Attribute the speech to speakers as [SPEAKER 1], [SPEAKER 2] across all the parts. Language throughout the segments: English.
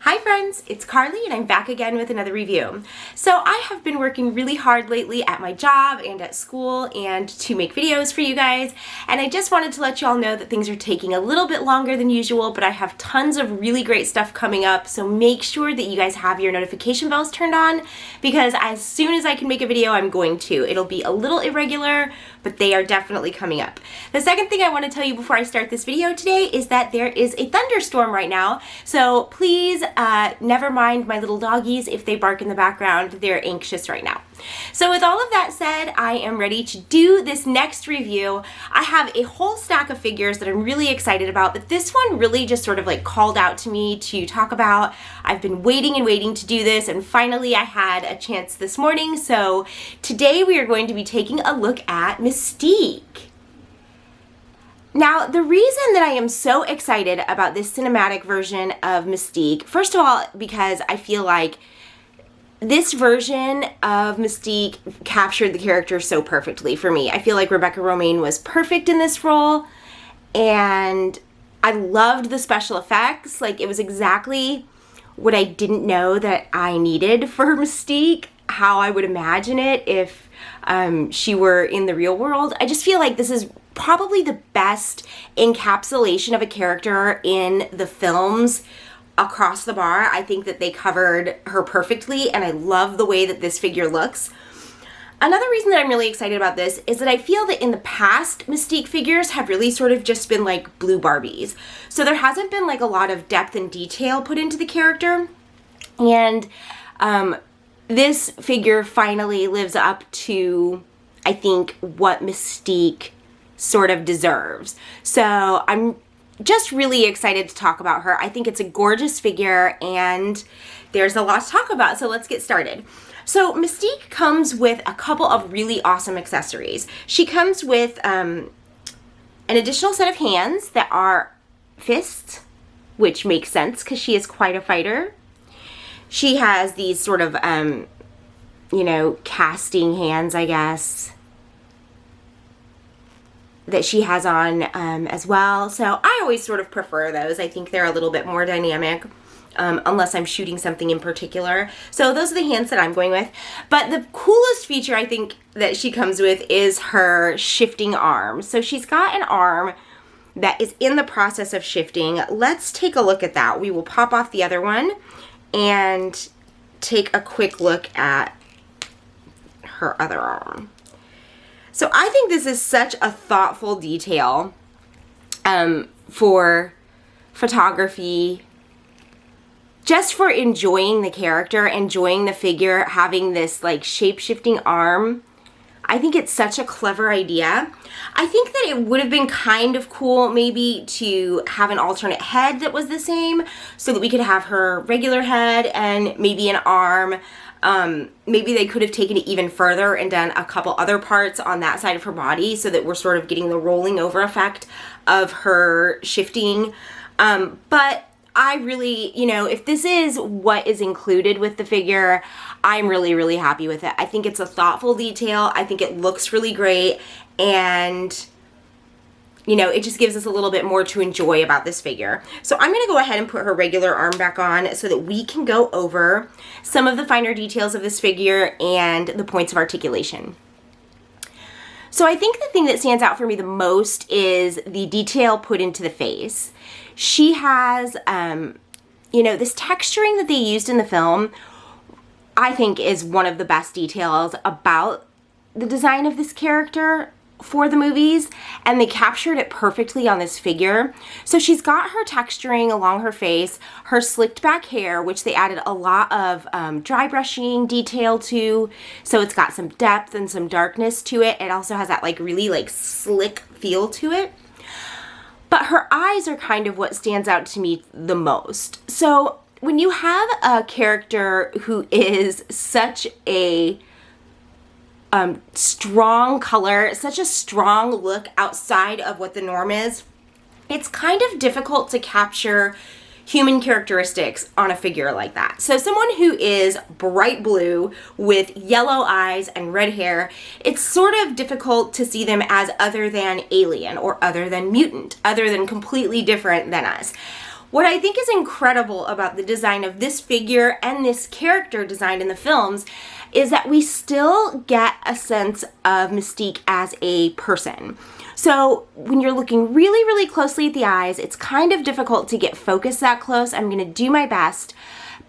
[SPEAKER 1] Hi friends, it's Carly and I'm back again with another review. So I have been working really hard lately at my job and at school and to make videos for you guys, and I just wanted to let you all know that things are taking a little bit longer than usual, but I have tons of really great stuff coming up, so make sure that you guys have your notification bells turned on, because as soon as I can make a video, I'm going to. It'll be a little irregular, but they are definitely coming up. The second thing I want to tell you before I start this video today is that there is a thunderstorm right now, so please never mind my little doggies if they bark in the background. They're anxious right now. So with all of that said, I am ready to do this next review. I have a whole stack of figures that I'm really excited about, but this one really just sort of like called out to me to talk about. I've been waiting and waiting to do this, and finally I had a chance this morning. So today we are going to be taking a look at Mystique. Now, the reason that I am so excited about this cinematic version of Mystique, first of all, because I feel like this version of Mystique captured the character so perfectly for me. I feel like Rebecca Romijn was perfect in this role, and I loved the special effects. Like, it was exactly what I didn't know that I needed for Mystique, how I would imagine it if she were in the real world. I just feel like this is probably the best encapsulation of a character in the films across the bar. I think that they covered her perfectly, and I love the way that this figure looks. Another reason that I'm really excited about this is that I feel that in the past, Mystique figures have really sort of just been like blue Barbies. So there hasn't been like a lot of depth and detail put into the character. And this figure finally lives up to, I think, what Mystique sort of deserves. So I'm just really excited to talk about her. I think it's a gorgeous figure and there's a lot to talk about, so let's get started. So Mystique comes with a couple of really awesome accessories. She comes with an additional set of hands that are fists, which makes sense because she is quite a fighter. She has these sort of, casting hands, I guess, that she has on as well. So I always sort of prefer those. I think they're a little bit more dynamic, unless I'm shooting something in particular. So those are the hands that I'm going with. But the coolest feature I think that she comes with is her shifting arm. So she's got an arm that is in the process of shifting. Let's take a look at that. We will pop off the other one and take a quick look at her other arm. So I think this is such a thoughtful detail for photography, just for enjoying the character, enjoying the figure, having this like shape-shifting arm. I think it's such a clever idea. I think that it would have been kind of cool maybe to have an alternate head that was the same, so that we could have her regular head and maybe an arm. Maybe they could have taken it even further and done a couple other parts on that side of her body so that we're sort of getting the rolling over effect of her shifting. But I really, if this is what is included with the figure, I'm really, really happy with it. I think it's a thoughtful detail. I think it looks really great, and it just gives us a little bit more to enjoy about this figure. So I'm going to go ahead and put her regular arm back on so that we can go over some of the finer details of this figure and the points of articulation. So I think the thing that stands out for me the most is the detail put into the face. She has, this texturing that they used in the film, I think is one of the best details about the design of this character for the movies, and they captured it perfectly on this figure. So she's got her texturing along her face, her slicked back hair, which they added a lot of dry brushing detail to, so it's got some depth and some darkness to it. It also has that like really like slick feel to it. But her eyes are kind of what stands out to me the most. So when you have a character who is such a strong color, such a strong look outside of what the norm is, it's kind of difficult to capture human characteristics on a figure like that. So someone who is bright blue with yellow eyes and red hair, it's sort of difficult to see them as other than alien or other than mutant, other than completely different than us. What I think is incredible about the design of this figure and this character design in the films is that we still get a sense of Mystique as a person. So when you're looking really, really closely at the eyes, it's kind of difficult to get focused that close. I'm gonna do my best.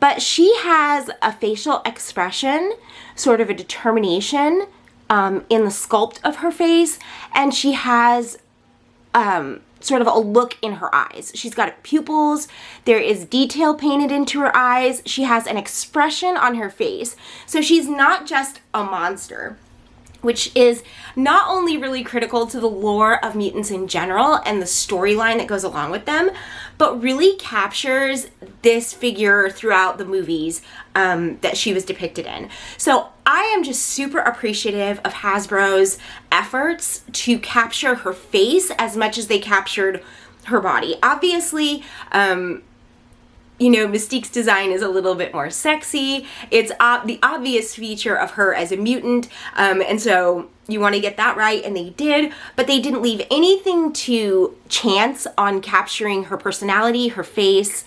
[SPEAKER 1] But she has a facial expression, sort of a determination in the sculpt of her face, and she has sort of a look in her eyes. She's got pupils, there is detail painted into her eyes, she has an expression on her face. So she's not just a monster, which is not only really critical to the lore of mutants in general and the storyline that goes along with them, but really captures this figure throughout the movies that she was depicted in. So I am just super appreciative of Hasbro's efforts to capture her face as much as they captured her body. Obviously, you know, Mystique's design is a little bit more sexy. It's the obvious feature of her as a mutant, and so you want to get that right, and they did, but they didn't leave anything to chance on capturing her personality, her face,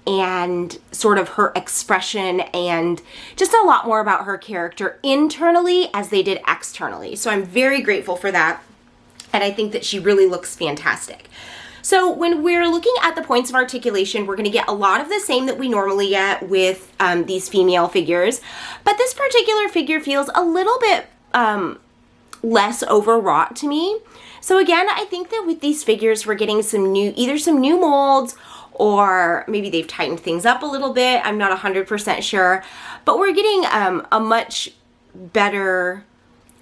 [SPEAKER 1] and sort of her expression, and just a lot more about her character internally as they did externally. So I'm very grateful for that, and I think that she really looks fantastic. So when we're looking at the points of articulation, we're going to get a lot of the same that we normally get with these female figures, but this particular figure feels a little bit less overwrought to me. So again, I think that with these figures, we're getting either some new molds, or maybe they've tightened things up a little bit. I'm not 100% sure, but we're getting a much better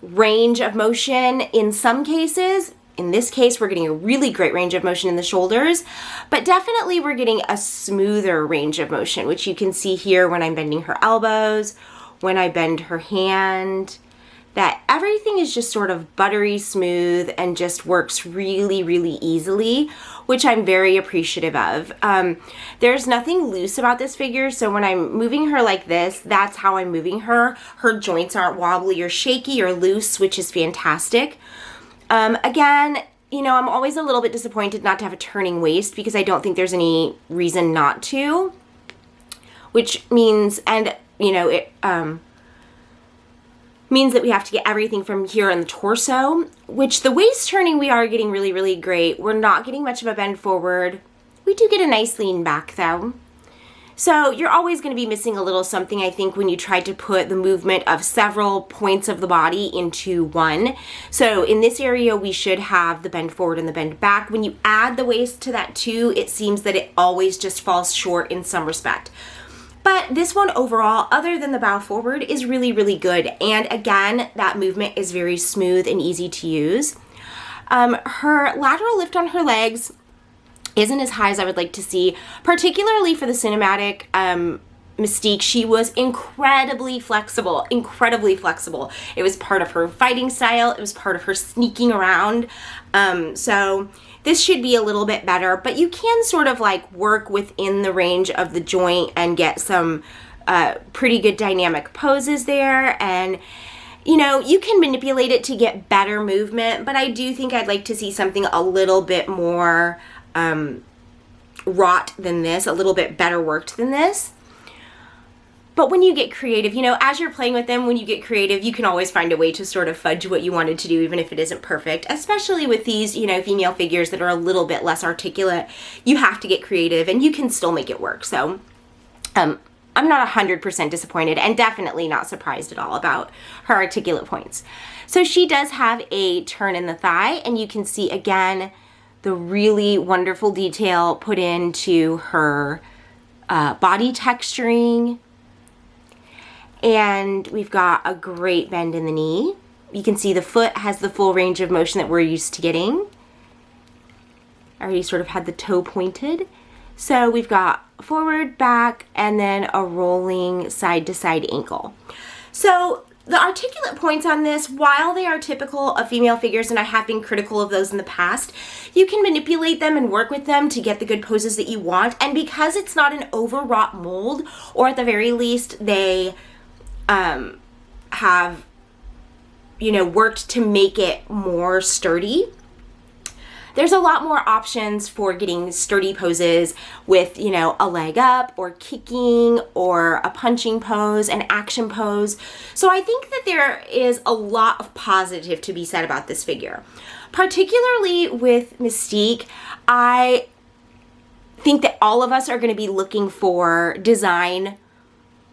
[SPEAKER 1] range of motion in some cases. In this case, we're getting a really great range of motion in the shoulders, but definitely we're getting a smoother range of motion, which you can see here when I'm bending her elbows, when I bend her hand, that everything is just sort of buttery smooth and just works really, really easily, which I'm very appreciative of. There's nothing loose about this figure, so when I'm moving her like this, that's how I'm moving her. Her joints aren't wobbly or shaky or loose, which is fantastic. Again, you know, I'm always a little bit disappointed not to have a turning waist because I don't think there's any reason not to, which means, and you know, it means that we have to get everything from here in the torso, which the waist turning we are getting really, really great. We're not getting much of a bend forward. We do get a nice lean back though. So you're always going to be missing a little something, I think, when you try to put the movement of several points of the body into one. So in this area, we should have the bend forward and the bend back. When you add the waist to that too, it seems that it always just falls short in some respect. But this one overall, other than the bow forward, is really, really good. And again, that movement is very smooth and easy to use. Her lateral lift on her legs isn't as high as I would like to see, particularly for the cinematic Mystique. She was incredibly flexible, incredibly flexible. It was part of her fighting style. It was part of her sneaking around. So this should be a little bit better, but you can sort of like work within the range of the joint and get some pretty good dynamic poses there. And you know, you can manipulate it to get better movement, but I do think I'd like to see something a little bit more wrought than this, a little bit better worked than this. But when you get creative, you know, as you're playing with them, when you get creative, you can always find a way to sort of fudge what you wanted to do, even if it isn't perfect, especially with these, you know, female figures that are a little bit less articulate. You have to get creative and you can still make it work. So I'm not 100% disappointed and definitely not surprised at all about her articulate points. So she does have a turn in the thigh, and you can see again the really wonderful detail put into her body texturing. And we've got a great bend in the knee. You can see the foot has the full range of motion that we're used to getting. I already sort of had the toe pointed. So we've got forward, back, and then a rolling side-to-side ankle. So the articulate points on this, while they are typical of female figures, and I have been critical of those in the past, you can manipulate them and work with them to get the good poses that you want. And because it's not an overwrought mold, or at the very least they have, you know, worked to make it more sturdy, there's a lot more options for getting sturdy poses with, you know, a leg up or kicking or a punching pose, an action pose. So I think that there is a lot of positive to be said about this figure. Particularly with Mystique, I think that all of us are going to be looking for design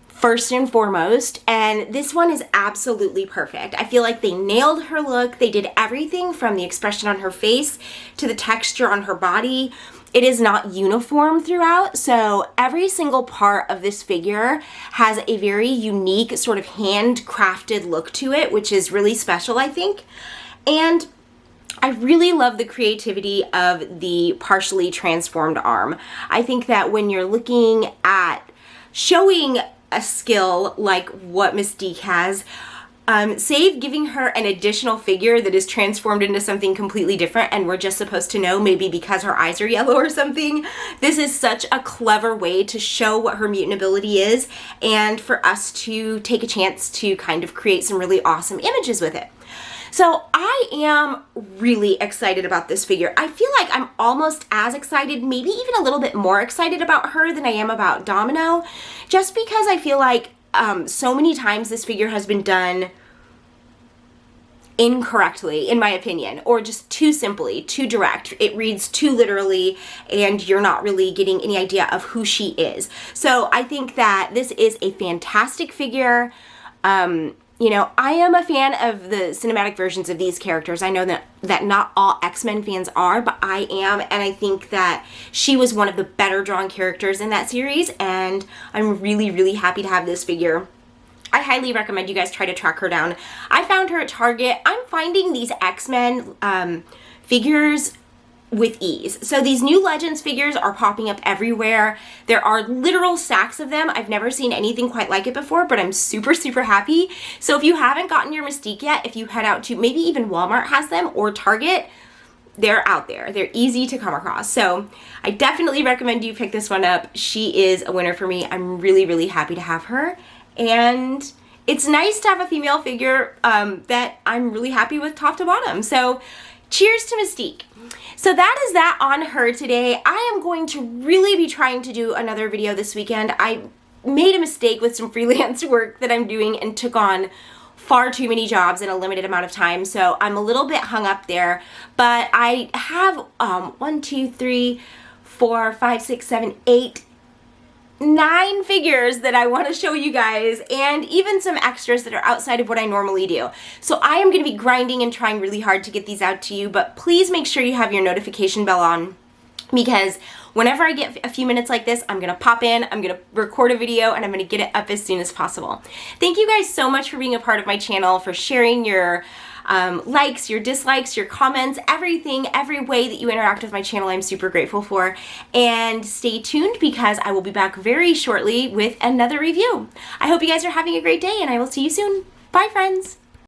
[SPEAKER 1] first and foremost, and this one is absolutely perfect. I feel like they nailed her look. They did everything from the expression on her face to the texture on her body. It is not uniform throughout, so every single part of this figure has a very unique sort of handcrafted look to it, which is really special, I think. And I really love the creativity of the partially transformed arm. I think that when you're looking at showing a skill like what Mystique has, save giving her an additional figure that is transformed into something completely different and we're just supposed to know, maybe because her eyes are yellow or something. This is such a clever way to show what her mutant ability is and for us to take a chance to kind of create some really awesome images with it. So I am really excited about this figure. I feel like I'm almost as excited, maybe even a little bit more excited about her than I am about Domino, just because I feel like so many times this figure has been done incorrectly, in my opinion, or just too simply, too direct. It reads too literally, and you're not really getting any idea of who she is. So I think that this is a fantastic figure. You know, I am a fan of the cinematic versions of these characters. I know that not all X-Men fans are, but I am, and I think that she was one of the better drawn characters in that series, and I'm really, really happy to have this figure. I highly recommend you guys try to track her down. I found her at Target. I'm finding these X-Men figures with ease. So these new Legends figures are popping up everywhere. There are literal stacks of them. I've never seen anything quite like it before, but I'm super, super happy. So if you haven't gotten your Mystique yet, if you head out to, maybe even Walmart has them or Target, they're out there. They're easy to come across. So I definitely recommend you pick this one up. She is a winner for me. I'm really, really happy to have her. And it's nice to have a female figure that I'm really happy with top to bottom. So cheers to Mystique. So that is that on her today. I am going to really be trying to do another video this weekend. I made a mistake with some freelance work that I'm doing and took on far too many jobs in a limited amount of time, so I'm a little bit hung up there. But I have 1, 2, 3, 4, 5, 6, 7, 8, 9 figures that I want to show you guys, and even some extras that are outside of what I normally do. So I am going to be grinding and trying really hard to get these out to you, but please make sure you have your notification bell on, because whenever I get a few minutes like this, I'm going to pop in, I'm going to record a video, and I'm going to get it up as soon as possible. Thank you guys so much for being a part of my channel, for sharing your likes, your dislikes, your comments, everything, every way that you interact with my channel, I'm super grateful for. And stay tuned, because I will be back very shortly with another review. I hope you guys are having a great day, and I will see you soon. Bye, friends.